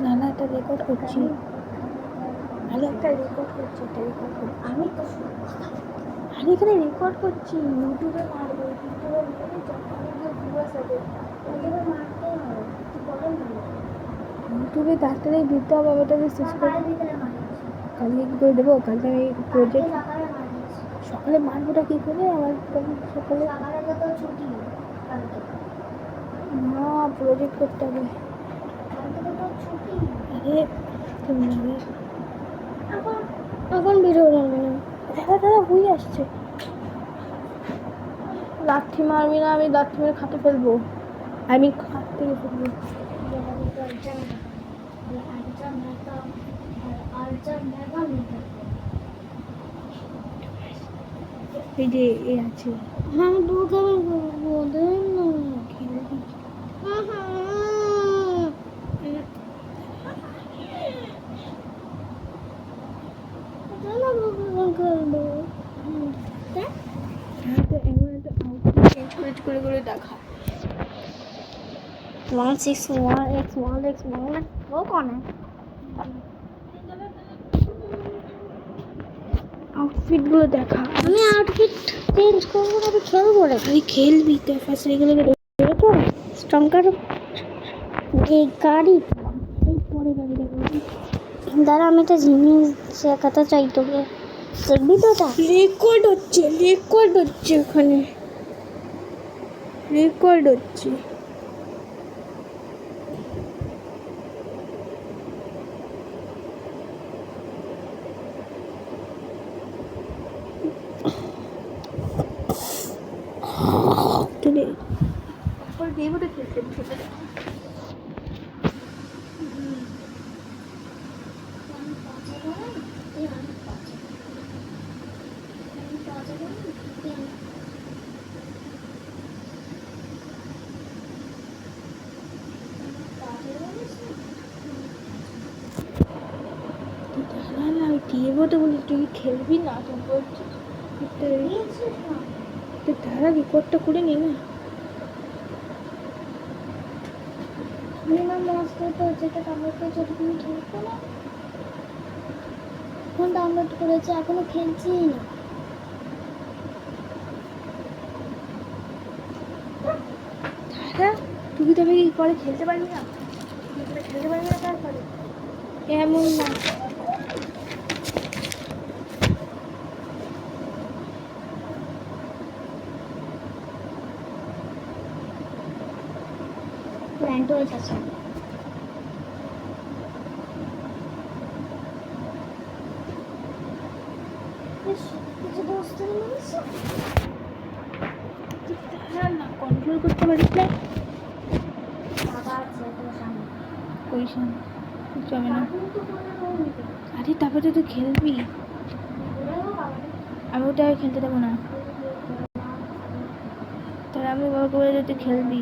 না না, এটা রেকর্ড করছি। আমি একটা রেকর্ড করছি, আমি তো আমি এখানে রেকর্ড করছি, ইউটিউবে মারবো, ইউটিউবে মেরে অনেকগুলো ভিউয়ার্স হবে, ইউটিউবে মারতে হবে, ইউটিউবে তাড়াতাড়ি দিতে হবে। আমি ওটাকে শেষ করে কালকে কী করে দেবো? কালকে আমি প্রজেক্ট সকালে মারবোটা কী করে? আমার সকালে না, প্রজেক্ট করতে হবে। আরে তুমি এখন ভিডিও বানাবো না। দাদা দাদা হয়ে আসছে। লাঠি মারবি না, আমি লাঠি মেরে খাতে ফেলবো, আমি খাট থেকে ফেলবো। এই যে এ আছে, হ্যাঁ দুর্গা বলেন না করে দেখা 161x1x1 वो कौन है? आउटफिट गुलो देखा। আমি আউটফিট চেঞ্জ করব না, আমি খেলবো না। তুই খেলবি তো, ফার্স্ট এগুলো দেখো তো স্ট্রঙ্গার এই গাড়ি এই পরে গাড়ি দেখো। দাঁড়া, আমি একটা জিনিস দেখাতে চাই তোকে, দেখবি তো? এটা রেকর্ড হচ্ছে ওখানে রেকর্ড হচ্ছে। তো বলি তুই খেলবি না, তো বলছিস তারা রেকর্ডটা করে নি না। এখন ডাউনলোড করেছে, এখনো খেলছি না। তুই তবে কি করে খেলতে পারবি না? তারপরে এমন না, অ্যান্ড্রয়েড আছে। কন্ট্রোল করতে পারিস না, যাবে না। আরে তারপরে তুই খেলবি, আমি ওটা খেলতে দেবো না। তাহলে আমি বলবো তুই খেলবি।